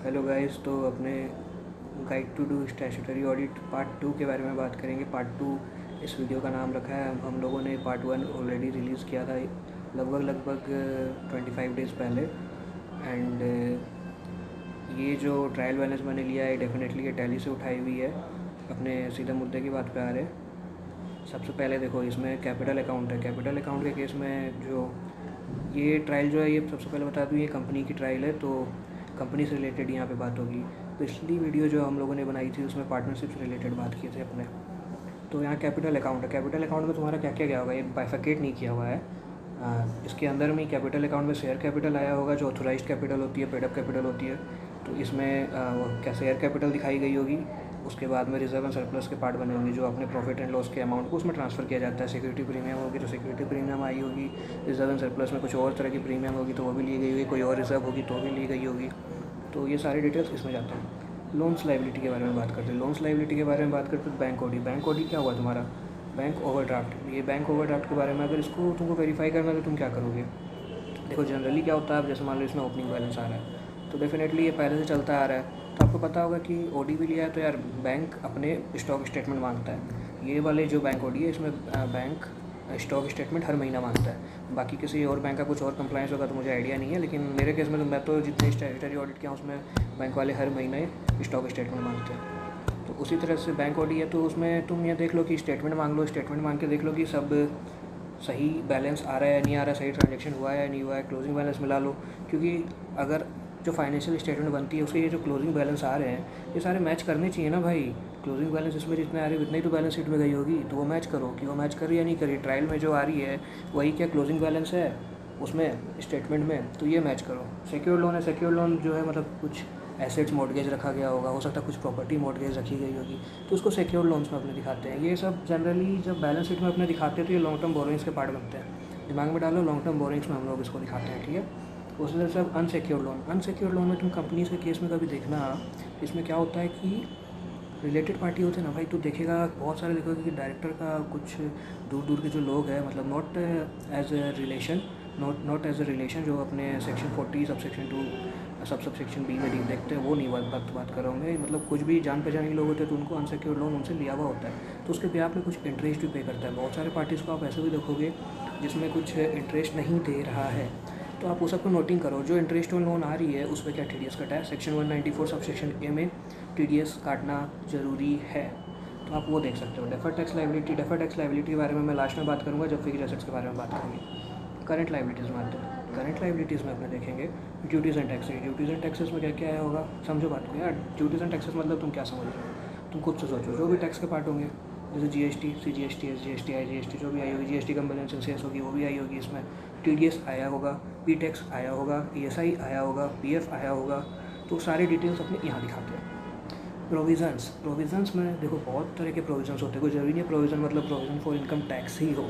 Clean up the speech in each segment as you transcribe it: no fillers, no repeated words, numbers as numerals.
Hello guys, तो अपने guide to do statutory audit part 2 के बारे में बात करेंगे। पार्ट 2 इस वीडियो का नाम रखा है। हम लोगों ने पार्ट 1 ऑलरेडी रिलीज़ किया था लगभग 25 डेज़ पहले। एंड ये जो ट्रायल बैलेंस मैंने लिया है डेफिनेटली ये टैली से उठाई हुई है। अपने सीधे मुद्दे की बात पे आ रहे। सबसे पहले देखो, इसमें कैपिटल अकाउंट है। कैपिटल अकाउंट के केस में जो ये ट्रायल जो है, ये सबसे पहले बता दूँ, ये कंपनी की ट्रायल है, तो कंपनी से रिलेटेड यहाँ पे बात होगी। पिछली वीडियो जो हम लोगों ने बनाई थी उसमें पार्टनरशिप से रिलेटेड बात किए थे अपने। तो यहाँ कैपिटल अकाउंट है। कैपिटल अकाउंट में तुम्हारा क्या क्या गया होगा, ये बाइफिकेट नहीं किया हुआ है। इसके अंदर में कैपिटल अकाउंट में शेयर कैपिटल आया होगा, जो ऑथोराइज्ड कैपिटल होती है, पेड अप कैपिटल होती है। तो इसमें क्या शेयर कैपिटल दिखाई गई होगी। उसके बाद में रिजर्व एंड सरप्लस के पार्ट बने होंगे, जो अपने प्रॉफिट एंड लॉस के अमाउंट को उसमें ट्रांसफ़र किया जाता है। सिक्योरिटी प्रीमियम होगी तो सिक्योरिटी प्रीमियम आई होगी। रिजर्व एंड सरप्लस में कुछ और तरह की प्रीमियम होगी तो वो भी ली गई होगी। कोई और रिजर्व होगी तो भी ली गई होगी। तो ये सारी डिटेल्स इसमें जाते हैं। लोन्स लाइबिलिटी के बारे में बात करते हैं। लोन्स लाइबिलिटी के बारे में बात करते हैं। Bank OD. बैंक ओडी क्या हुआ तुम्हारा? Bank overdraft. ये बैंक ओवरड्राफ्ट के बारे में अगर इसको तुमको वेरीफाई करना है तो तुम क्या करोगे? देखो, जनरली क्या होता है, अब जैसे मान लो इसमें ओपनिंग बैलेंस आ रहा है तो डेफिनेटली ये पहले से चलता आ रहा है, तो आपको पता होगा कि ओडी भी लिया है तो यार बैंक अपने स्टॉक स्टेटमेंट मांगता है। ये वाले जो बैंक ओडी है इसमें बैंक स्टॉक स्टेटमेंट हर महीना मांगता है। बाकी किसी और बैंक का कुछ और कंप्लाइंस होगा तो मुझे आइडिया नहीं है, लेकिन मेरे केस में तो मैं तो जितने स्टैट्यूटरी ऑडिट किया उसमें बैंक वाले हर महीने स्टॉक स्टेटमेंट मांगते हैं। तो उसी तरह से बैंक ओडी है, तो उसमें तुम ये देख लो कि स्टेटमेंट मांग लो। स्टेटमेंट मांग के देख लो कि सब सही बैलेंस आ रहा है नहीं आ रहा है, सही ट्रांजेक्शन हुआ है नहीं हुआ है। क्लोजिंग बैलेंस मिला लो, क्योंकि अगर जो फाइनेंशियल स्टेटमेंट बनती है उसके ये जो क्लोजिंग बैलेंस आ रहे हैं ये सारे मैच करने चाहिए ना भाई। क्लोजिंग बैलेंस इसमें जितने आ रहे हैं उतने ही तो बैलेंस शीट में गई होगी, तो वो मैच करो कि वो मैच करी या नहीं करी। ट्रायल में जो आ रही है वही क्या क्लोजिंग बैलेंस है उसमें स्टेटमेंट में, तो ये मैच करो। सिक्योर लोन है, सिक्योर लोन जो है मतलब कुछ एसेट्स मॉर्गेज रखा गया होगा, हो सकता है कुछ प्रॉपर्टी मॉर्गेज रखी गई होगी, तो उसको सिक्योर लोन्स में अपने दिखाते हैं। ये सब जनरली जब बैलेंस शीट में अपने दिखाते हैं तो ये लॉन्ग टर्म बोरोइंग्स के पार्ट बनते हैं। दिमाग में डालो, लॉन्ग टर्म बोरोइंग्स में हम लोग इसको दिखाते हैं, ठीक है। उसी तरह से अब अनसिक्योर लोन। अनसिक्योर लोन में तुम कंपनीज के केस में कभी देखना, इसमें क्या होता है कि रिलेटेड पार्टी होते हैं ना भाई, तो देखेगा बहुत सारे देखोगे कि डायरेक्टर का कुछ दूर दूर के जो लोग हैं, मतलब not as a relation, not as a relation, जो अपने section 40 sub section 2 sub section B में देखते हैं, वो नहीं बात कर रहा हूँ मैं। मतलब कुछ भी जान पहचान के लोग होते हैं तो उनको अनसिक्योर लोन उनसे लिया हुआ होता है, तो उसके ब्याज में कुछ इंटरेस्ट भी पे करता है। बहुत सारे पार्टीज़ को आप ऐसे भी देखोगे जिसमें कुछ इंटरेस्ट नहीं दे रहा है, तो आप वो सबको नोटिंग करो। जो इंटरेस्ट ऑन लोन आ रही है उस पर क्या TDS कटा है, सेक्शन 194 सब सेक्शन ए में TDS काटना ज़रूरी है, तो आप वो देख सकते हो। Deferred tax liability. Deferred tax liability के बारे में मैं लास्ट में बात करूँगा जब फिक्स्ड एसेट्स के बारे में बात करेंगे। करंट लाइबिलिटीज़ में आते हैं। करंट लाइबिलिटीज़ में अपने देखेंगे duties and taxes. Duties and taxes में क्या क्या आया होगा, समझो बात को यार। ड्यूटीज़ एंड टैक्सेस मतलब तुम क्या समझ रहे हो, तुम खुद से सोचो। जो भी टैक्स के पार्ट होंगे, जैसे GST, CGST, SGST, IGST जो भी आई होगी, GST कंपनी सेंसेस होगी वो भी आई होगी। इसमें TDS आया होगा, P टैक्स आया होगा, ESI आया होगा, PF आया होगा, तो सारी डिटेल्स अपने यहाँ दिखाते हैं। प्रोविज़न्स में देखो बहुत तरह के प्रोविज़न्स होते हैं। कोई ज़रूरी नहीं है प्रोविज़न मतलब प्रोविज़न फॉर इनकम टैक्स ही हो।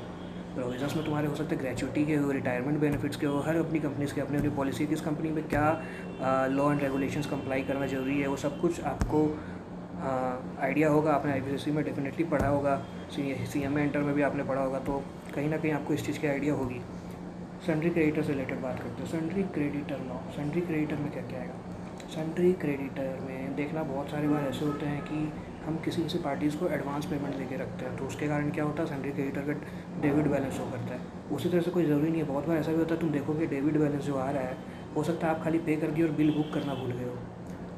प्रोविज़न्स में तुम्हारे हो सकते हैं ग्रेचुइटी के हो, रिटायरमेंट बेनिफिट्स के हो। हर अपनी कंपनीज़ के अपनी अपनी पॉलिसी, किस कंपनी में क्या लॉ एंड रेगुलेशंस कंप्लाई करना ज़रूरी है, वो सब कुछ आपको आइडिया होगा। आपने IPCC में डेफिनेटली पढ़ा होगा, CMA इंटर में भी आपने पढ़ा होगा, तो कहीं ना कहीं आपको इस चीज़ की आइडिया होगी। सन्ड्री क्रेडिटर से रिलेटेड बात करते हैं। Sundry creditor law. Sundry creditor में क्या क्या आएगा? सन्ड्री क्रेडिटर में देखना बहुत सारी बार ऐसे होते हैं कि हम किसी पार्टीज़ को एडवांस पेमेंट देके रखते हैं, तो उसके कारण क्या होता है, सन्ड्री क्रेडिटर का डेबिट बैलेंस शो करता है। उसी तरह से कोई ज़रूरी नहीं है, बहुत बार ऐसा भी होता है तुम देखोगे डेबिट बैलेंस जो आ रहा है, हो सकता है आप खाली पे कर दिए और बिल बुक करना भूल गए हो।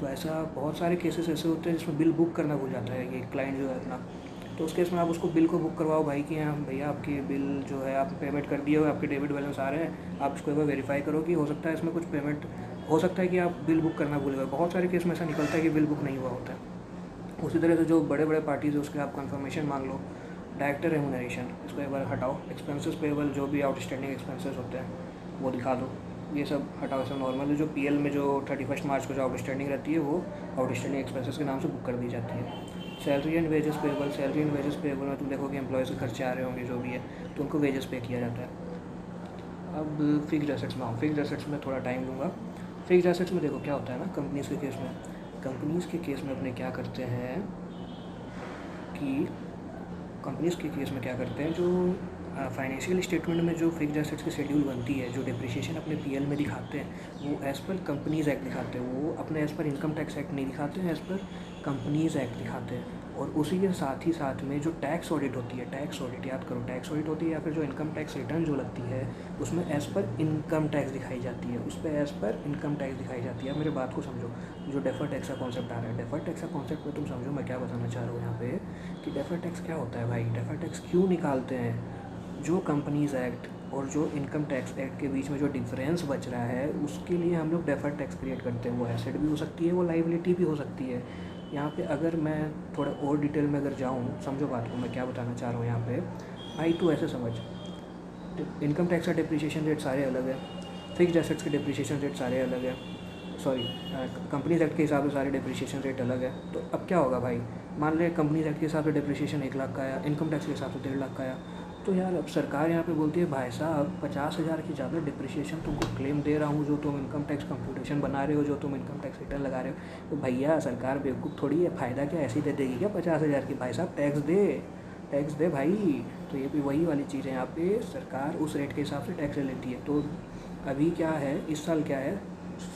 तो ऐसा बहुत सारे केसेस ऐसे होते हैं जिसमें बिल बुक करना भूल जाता है ये क्लाइंट जो है अपना। तो उस केस में आप उसको बिल को बुक करवाओ भाई कि हाँ भैया आपकी बिल जो है आप पेमेंट कर दिए हो, आपके डेबिट बैलेंस आ रहे हैं, आप इसको एक बार वेरीफाई करो कि हो सकता है इसमें कुछ पेमेंट हो सकता है कि आप बिल बुक करना भूल गए। बहुत सारे केस में ऐसा निकलता है कि बिल बुक नहीं हुआ होता है। उसी तरह से जो बड़े बड़े पार्टीज़ है उसके आप कंफर्मेशन मांग लो। डायरेक्टर रेमुनरेशन, इसको एक बार हटाओ। एक्सपेंसेस पेबल, जो भी आउटस्टैंडिंग एक्सपेंसेस होते हैं वो दिखा दो, ये सब हटाओ। ऐसा नॉर्मल है जो PL में जो 31 मार्च को जो आउटस्टैंडिंग रहती है वो आउटस्टैंडिंग एक्सपेंसेस के नाम से बुक कर दी जाती है। Salary and wages payable. Salary and wages payable में तुम देखोगे एम्प्लॉयज़ के खर्चे आ रहे होंगे जो भी है, तो उनको वेजेस पे किया जाता है। अब फिक्स्ड एसेट्स में आओ। फिक्स्ड एसेट्स में थोड़ा टाइम लूँगा। फिक्स्ड एसेट्स में देखो क्या होता है ना, कंपनीज़ के केस में, कंपनीज़ के केस में अपने क्या करते हैं कि कंपनीज़ के केस में क्या करते हैं, जो फाइनेंशियल स्टेटमेंट में जो फिक्स्ड एसेट्स की शेड्यूल बनती है, जो डिप्रिसिएशन अपने पीएल में दिखाते हैं, वो एज़ पर कंपनीज़ एक्ट दिखाते हैं। वो अपने as per income tax act नहीं दिखाते हैं, एज़ पर कंपनीज़ एक्ट दिखाते हैं। और उसी के साथ ही साथ में जो टैक्स ऑडिट होती है, टैक्स ऑडिट याद करो, टैक्स ऑडिट होती है या फिर जो इनकम टैक्स रिटर्न जो लगती है, उसमें एज़ पर इनकम टैक्स दिखाई जाती है, उस पर एज़ पर इनकम टैक्स दिखाई जाती है। मेरे बात को समझो, जो डेफर्ड टैक्स का कॉन्सेप्ट आ रहा है, डेफर्ड टैक्स का कॉन्सेप्ट में तुम समझो मैं क्या बताना चाह रहा हूँ यहाँ पे, कि डेफर्ड टैक्स क्या होता है भाई। डेफर्ड टैक्स क्यों निकालते हैं? जो कंपनीज़ एक्ट और जो इनकम टैक्स एक्ट के बीच में जो डिफरेंस बच रहा है, उसके लिए हम लोग डेफर्ड टैक्स क्रिएट करते हैं। वो एसेट भी हो सकती है, वो लाइबिलिटी भी हो सकती है। यहाँ पे अगर मैं थोड़ा और डिटेल में अगर जाऊँ, समझो बात को मैं क्या बताना चाह रहा हूँ यहाँ पे भाई। तू ऐसे समझ, इनकम टैक्स का डिप्रिसिएशन रेट सारे अलग है, फिक्स्ड एसेट्स के डिप्रिसिएशन रेट सारे अलग है, सॉरी कंपनीज एक्ट के हिसाब से सारे डिप्रिसिएशन रेट अलग है। तो अब क्या होगा भाई, मान ले कंपनीज एक्ट के हिसाब से डिप्रिसिएशन 1 लाख का आया, इनकम टैक्स के हिसाब से 1.5 लाख का आया। तो यार अब सरकार यहाँ पे बोलती है भाई साहब 50,000 की ज़्यादा डिप्रिसिएशन तुमको क्लेम दे रहा हूँ, जो तुम इनकम टैक्स कंप्यूटेशन बना रहे हो, जो तुम इनकम टैक्स रिटर्न लगा रहे हो। तो भैया सरकार बेवकूफ़ थोड़ी है, फ़ायदा क्या ऐसी दे देगी क्या 50,000 की? भाई साहब टैक्स दे भाई। तो ये भी वही वाली चीज़ है, यहाँ पे सरकार उस रेट के हिसाब से टैक्स ले लेती है। तो अभी क्या है, इस साल क्या है,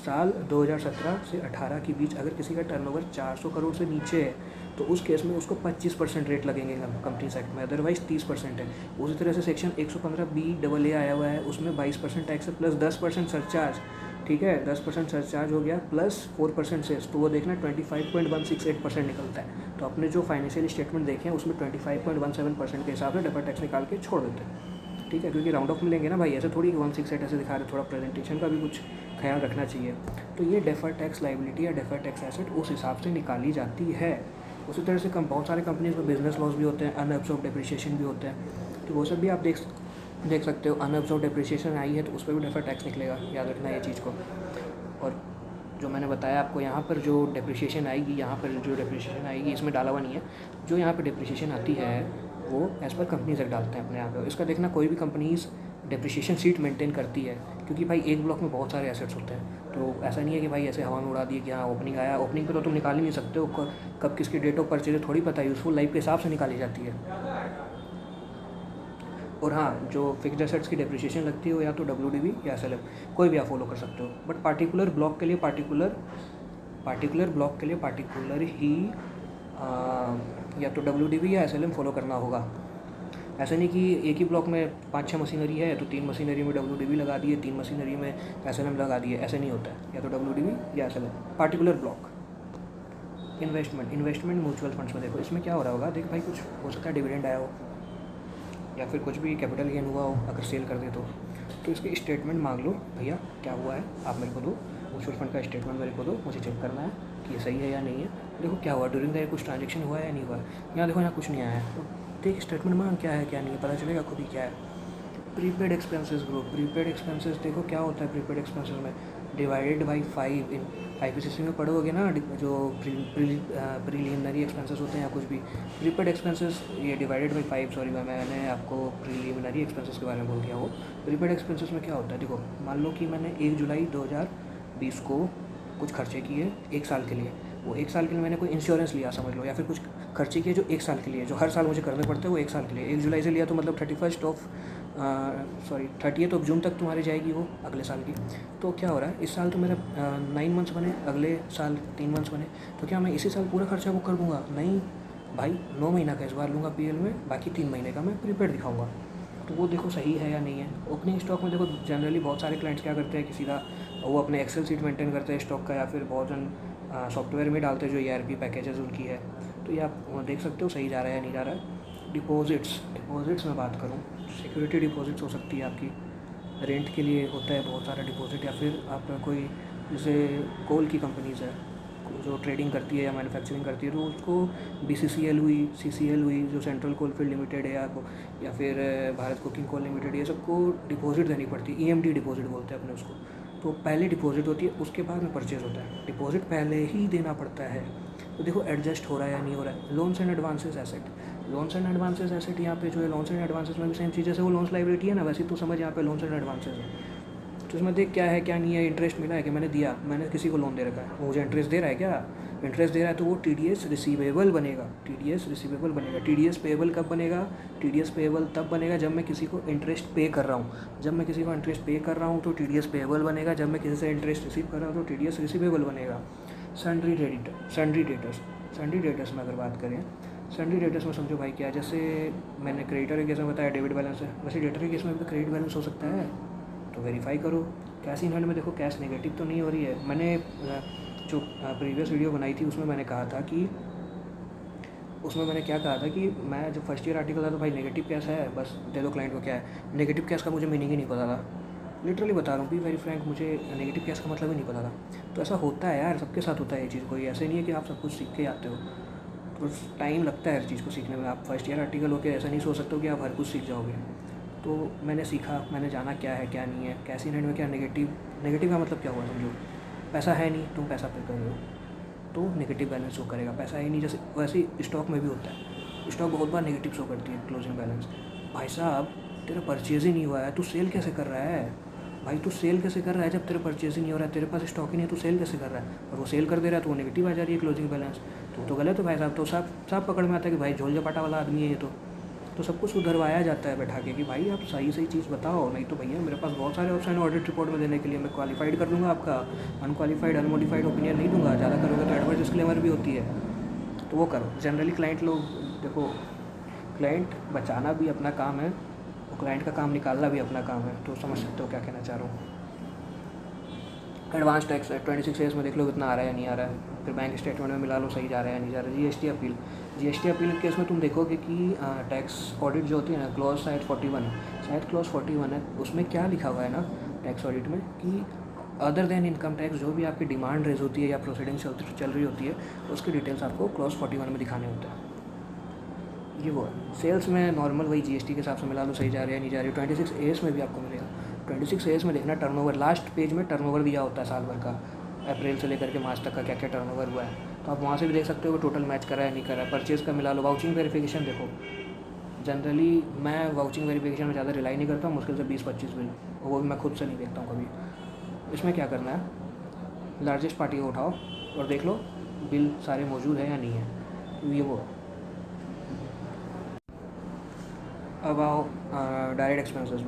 साल 2017 से 18 के बीच अगर किसी का टर्नओवर 400 करोड़ से नीचे है, तो उस केस में उसको 25% रेट लगेंगे कंपनीज एक्ट में, अदरवाइज़ 30% है। उसी तरह से सेक्शन 115BAA आया हुआ है, उसमें 22% टैक्स है प्लस 10% सरचार्ज। ठीक है, 10% सरचार्ज हो गया प्लस 4% सेस, तो वो देखना 25.168% निकलता है। तो अपने जो फाइनेंशियल स्टेटमेंट देखे हैं उसमें 25.17% के हिसाब से डेफर्ड टैक्स निकाल के छोड़ देते हैं। ठीक है, क्योंकि राउंड ऑफ में लेंगे ना भाई, ऐसे थोड़ी 168 ऐसे दिखा रहे, थोड़ा प्रेजेंटेशन का भी कुछ ख्याल रखना चाहिए। तो ये डेफर्ड टैक्स लाइबिलिटी या डेफर्ड टैक्स एसेट उस हिसाब से निकाली जाती है। उसी तरह से बहुत सारे कंपनीज में बिजनेस लॉस भी होते हैं, अनअब्सॉर्ब्ड डेप्रिसिएशन भी होते हैं। तो वो सब भी आप देख सकते हो। अनअब्सॉर्ब्ड डेप्रिसिएशन आई है तो उस पर भी डेफर्ड टैक्स निकलेगा, याद रखना ये चीज़ को। और जो मैंने बताया आपको, यहाँ पर जो डेप्रिसिएशन आएगी, यहाँ पर जो डेप्रिसिएशन आएगी इसमें डाला हुआ नहीं है। जो यहाँ पर डेप्रिसिएशन आती है वो एज़ पर कंपनीज एक्ट डालते हैं अपने यहाँ पे। इसका देखना, कोई भी कंपनीज डेप्रिसिएशन शीट मेंटेन करती है, क्योंकि भाई एक ब्लॉक में बहुत सारे एसेट्स होते हैं। तो ऐसा नहीं है कि भाई ऐसे हवा में उड़ा दिए कि हाँ ओपनिंग आया, ओपनिंग पे तो तुम निकाल ही नहीं सकते हो, कब किसकी डेट ऑफ परचेज थोड़ी पता है, यूजफुल लाइफ के हिसाब से निकाली जाती है। और हाँ, जो फिक्स्ड एसेट्स की डेप्रिसिएशन लगती है वो या तो WDV या SLM, कोई भी आप फॉलो कर सकते हो। बट पार्टिकुलर ब्लॉक के लिए पार्टिकुलर ही या तो WDV या SLM फॉलो करना होगा। ऐसा नहीं कि एक ही ब्लॉक में 5-6 मशीनरी है तो 3 मशीनरी में WDV लगा दिए, 3 मशीनरी में SLM लगा दिए, ऐसे नहीं होता है। या तो WDV या SLM, particular block. Investment mutual funds में देखो, इसमें क्या हो रहा होगा, देख भाई कुछ हो सकता है डिविडेंड आया हो या फिर कुछ भी कैपिटल गेन हुआ हो अगर सेल कर दे तो इसकी स्टेटमेंट मांग लो, भैया क्या हुआ है आप मेरे को दो, म्यूचुअल फंड का स्टेटमेंट मेरे को दो, मुझे चेक करना है कि ये सही है या नहीं है। देखो क्या हुआ, ड्यूरिंग द ईयर कुछ ट्रांजेक्शन हुआ है या नहीं हुआ है। यहाँ देखो, यहाँ कुछ नहीं आया है, तो देख स्टेटमेंट मांग क्या है क्या नहीं है, पता चलेगा खुद ही क्या है। Prepaid expenses group, prepaid expenses देखो क्या होता है प्रीपेड एक्सपेंसेस में, डिवाइडेड बाई 5 इन IPCC में पढ़ोगे ना, जो प्रीलिमिनरी एक्सपेंसेस होते हैं या कुछ भी प्रीपेड एक्सपेंसेस, ये डिवाइडेड बाई 5, सॉरी मैंने आपको प्रीलिमिनरी एक्सपेंसेस के बारे में बोल दिया। वो प्रीपेड एक्सपेंसेस में क्या होता है, देखो मान लो कि मैंने 1 जुलाई 2020 को कुछ खर्चे किए 1 साल के लिए, वो 1 साल के लिए मैंने कोई इंश्योरेंस लिया समझ लो, या फिर कुछ खर्चे किए जो 1 साल के लिए, जो हर साल मुझे करने पड़ते हैं, वो 1 साल के लिए 1 जुलाई से लिया तो मतलब 30th ऑफ जून तक तुम्हारी जाएगी वो अगले साल की। तो क्या हो रहा है, इस साल तो मेरा 9 मंथ्स बने, अगले साल 3 मंथ्स बने, तो क्या मैं इसी साल पूरा खर्चा बुक कर दूँगा? नहीं भाई, 9 महीना का इस बार लूँगा PL में, बाकी 3 महीने का मैं प्रीपेड दिखाऊँगा। तो वो देखो सही है या नहीं है। ओपनिंग स्टॉक में देखो जनरली बहुत सारे क्लाइंट्स क्या करते हैं कि सीधा वो अपने एक्सेल शीट मेंटेन करते हैं स्टॉक का, या फिर बहुत जन सॉफ्टवेयर में डालते हैं जो ERP पैकेजेस उनकी है। तो ये आप देख सकते हो सही जा रहा है या नहीं जा रहा है। डिपॉजिट्स में बात करूँ, सिक्योरिटी डिपॉजिट्स हो सकती है आपकी, रेंट के लिए होता है बहुत सारा डिपॉजिट, या फिर आपका कोई जैसे कोल की कंपनीज़ है जो ट्रेडिंग करती है या मैन्युफैक्चरिंग करती है, तो उसको BCCL हुई, CCL हुई जो सेंट्रल कोल फील्ड लिमिटेड है, या फिर भारत कोकिंग कोल लिमिटेड, ये सबको डिपॉजिट देनी पड़ती है। EMD डिपॉजिट बोलते हैं अपने उसको। तो पहले डिपॉजिट होती है, उसके बाद में परचेज़ होता है, डिपॉजिट पहले ही देना पड़ता है। तो देखो एडजस्ट हो रहा है या नहीं हो रहा है। लोन्स एंड एडवांसेस एसेट यहाँ पे जो है, लोन्स एंड एडवांसेस में भी सेम चीज़, जैसे वो लोन्स लाइबिलिटी है ना, वैसे तो समझ यहाँ पे लोन्स एंड एडवांसेस है। तो इसमें देख क्या है क्या नहीं है, इंटरेस्ट मिला है कि मैंने दिया, मैंने किसी को लोन दे रखा है, वो मुझे इंटरेस्ट दे रहा है क्या, इंटरेस्ट दे रहा है तो वो TDS रिसीवेबल बनेगा, TDS रिसीवेबल बनेगा। TDS पेएबल कब बनेगा? TDS पेएबल तब बनेगा जब मैं किसी को इंटरेस्ट पे कर रहा हूँ। जब मैं किसी को इंटरेस्ट पे कर रहा हूँ तो TDS पेएबल बनेगा। जब मैं किसी से इंटरेस्ट रिसीव कर रहा हूँ तो TDS रिसीवेबल बनेगा। सन्ड्री डेटर्स में अगर बात करें, सन्ड्री डेटर्स में समझो भाई क्या है, जैसे मैंने क्रेडिटर के केस में बताया डेबिट बैलेंस है, वैसे डेटर के केस में भी क्रेडिट बैलेंस हो सकता है, तो वेरीफाई करो। कैश इन हैंड में देखो कैश नेगेटिव तो नहीं हो रही है। मैंने जो प्रीवियस वीडियो बनाई थी उसमें मैंने कहा था कि मैं जब फर्स्ट ईयर आर्टिकल था तो भाई नेगेटिव कैश है, बस दे दो क्लाइंट को। क्या है नेगेटिव कैश का मुझे मीनिंग ही नहीं पता था, लिटरली बता रहा हूँ, बी वेरी फ्रैंक, मुझे नेगेटिव कैश का मतलब ही नहीं पता था। तो ऐसा होता है यार, सबके साथ होता है ये चीज़, कोई ऐसे नहीं है कि आप सब कुछ सीख के आते हो, तो टाइम लगता है हर चीज़ को सीखने में। आप फर्स्ट ईयर आर्टिकल होकर ऐसा नहीं सोच सकते हो कि आप हर कुछ सीख जाओगे। तो मैंने सीखा, मैंने जाना क्या है क्या नहीं है, कैश इन हैंड में क्या नेगेटिव का मतलब क्या हुआ समझो, पैसा है नहीं, तुम पैसा पे कर रहे हो तो नेगेटिव बैलेंस शो करेगा। पैसा है नहीं, जैसे वैसे ही स्टॉक में भी होता है, स्टॉक बहुत बार नेगेटिव शो करती है क्लोजिंग बैलेंस। भाई साहब तेरा परचेज ही नहीं हुआ है, तू सेल कैसे कर रहा है? भाई तू सेल कैसे कर रहा है जब तेरा परचेज ही नहीं हो रहा है, तेरे पास स्टॉक ही नहीं है, तू सेल कैसे कर रहा है? और वो सेल कर दे रहा है तो वो नेगेटिव आ जा रही है क्लोजिंग बैलेंस, तो गलत है भाई साहब। तो सब पकड़ में आता है कि भाई झोल झपाटा वाला आदमी है ये। तो सब कुछ सुधरवाया जाता है बैठा के कि भाई आप सही चीज़ बताओ, नहीं तो भैया मेरे पास बहुत सारे ऑप्शन है ऑडिट रिपोर्ट में देने के लिए, मैं क्वालिफाइड कर दूंगा आपका, अनक्वालिफाइड अनमोडिफाइड ओपिनियन नहीं दूंगा। ज़्यादा करोगे तो एडवर्स डिस्क्लेमर भी होती है, तो वो करो। जनरली क्लाइंट लोग देखो, क्लाइंट बचाना भी अपना काम है और क्लाइंट का काम निकालना भी अपना काम है, तो समझ सकते हो क्या कहना चाह रहा हूँ। एडवांस टैक्स 26 में देख लो कितना आ रहा है नहीं आ रहा है, फिर बैंक स्टेटमेंट में मिला लो सही जा रहा है नहीं जा रहा है। जीएसटी अपील के केस में तुम देखोगे कि टैक्स ऑडिट जो होती है ना, क्लॉज शायद 41 है, उसमें क्या लिखा हुआ है ना टैक्स ऑडिट में कि अदर देन इनकम टैक्स जो भी आपकी डिमांड रेज होती है या प्रोसीडिंग चल रही होती है, उसकी डिटेल्स आपको क्लॉज 41 में दिखाने होते हैं। ये वो है। सेल्स में नॉर्मल वही जीएसटी के हिसाब से मिला लो सही जा रही है नहीं जा रही है। 26A में भी आपको मिलेगा। 26A में देखना टर्नओवर, लास्ट पेज में टर्नओवर दिया होता है साल भर का, अप्रैल से लेकर के मार्च तक का क्या क्या टर्नओवर हुआ है, तो आप वहाँ से भी देख सकते हो कि टोटल मैच कर रहा है नहीं कर रहा है। परचेज़ का मिला लो। वाउचिंग वेरिफिकेशन देखो, जनरली मैं वाउचिंग वेरिफिकेशन में ज़्यादा रिलाई नहीं करता हूँ, मुश्किल से 20-25 बिल, और वो भी मैं खुद से नहीं देखता हूँ कभी। इसमें क्या करना है, लार्जेस्ट पार्टी को उठाओ और देख लो बिल सारे मौजूद है या नहीं है, ये वो। अब आओ डायरेक्ट एक्सपेंसेस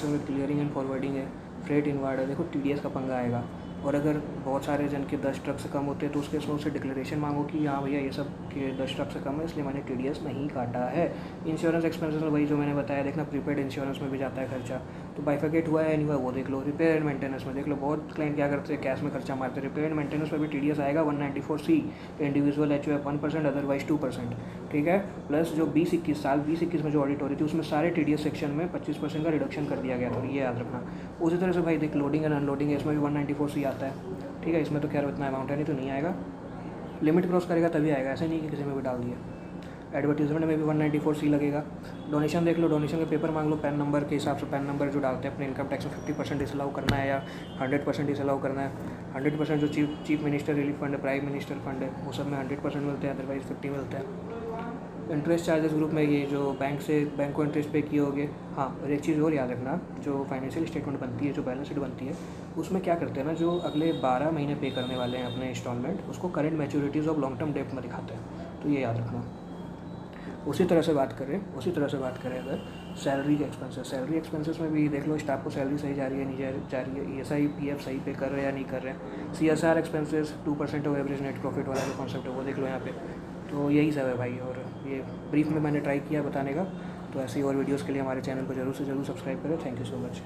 में क्लियरिंग एंड फॉरवर्डिंग है, फ्रेट इनवार्ड है। देखो TDS का पंगा आएगा, और अगर बहुत सारे जन के 10 ट्रक से कम होते हैं तो उसके उससे डिक्लेरेशन मांगो कि हाँ भैया ये सब के 10 ट्रक से कम है इसलिए मैंने TDS नहीं काटा है। इंश्योरेंस एक्सपेंसेस में वही जो मैंने बताया, देखना प्रीपेड इंश्योरेंस में भी जाता है खर्चा, तो बाइफिकेट हुआ है नहीं हुआ वो देख लो। रिपेयर एंड मेंटेनेंस में देख लो, बहुत क्लाइंट क्या करते हैं कैश में खर्चा मारते हैं। रिपेयर एंड मेंटेनेंस में भी TDS आएगा 194C, इंडिविजुअल HUF 1%, अदरवाइज 2%, ठीक है। प्लस जो 2021 में जो ऑडिट हो रही थी उसमें सारे TDS सेक्शन में 25% का रिडक्शन कर दिया गया था, ये याद रखना। उसी तरह से भाई देख लोडिंग एंड अनलोडिंग है, इसमें भी 194C आता है, ठीक है। इसमें तो खैर उतना अमाउंट है नहीं तो नहीं आएगा, लिमिट क्रॉस करेगा तभी आएगा, ऐसे नहीं कि किसी में भी डाल दिया। एडवर्टीजमेंट में भी 194C लगेगा। डोनेशन देख लो, डोनेशन के पेपर मांग लो पैन नंबर के हिसाब से, पैन नंबर जो डालते हैं अपने इनकम टैक्स में 50% डिसअलाउ करना है या 100% डिसअलाउ करना है। 100% जो चीफ मिनिस्टर रिलीफ फंड है, प्राइम मिनिस्टर फंड है, वो सब में 100% मिलते हैं, अदरवाइज 50 मिलते हैं। इंटरेस्ट चार्जेस ग्रुप में ये जो बैंक को इंटरेस्ट पे किए होगे। हाँ, और एक चीज़ और याद रखना, जो फाइनेंशियल स्टेटमेंट बनती है, जो बैलेंस शीट बनती है, उसमें क्या करते हैं ना, जो अगले 12 महीने पे करने वाले हैं अपने इंस्टॉलमेंट, उसको current maturities of long term debt में दिखाते हैं, तो ये याद रखना। उसी तरह से बात करें अगर सैलरी एक्सपेंसेस में भी देख लो, स्टाफ को सैलरी सही जा रही है नहीं जा रही है, ESI PF सही पे कर रहे हैं या नहीं कर रहे हैं। CSR expenses 2% of average net profit वाला जो कॉन्सेप्ट है वो देख लो यहाँ पे। तो यही सब है भाई, और ये ब्रीफ में मैंने ट्राई किया बताने का। तो ऐसी और वीडियोज़ के लिए हमारे चैनल को जरूर से जरूर सब्सक्राइब करें। Thank you so much.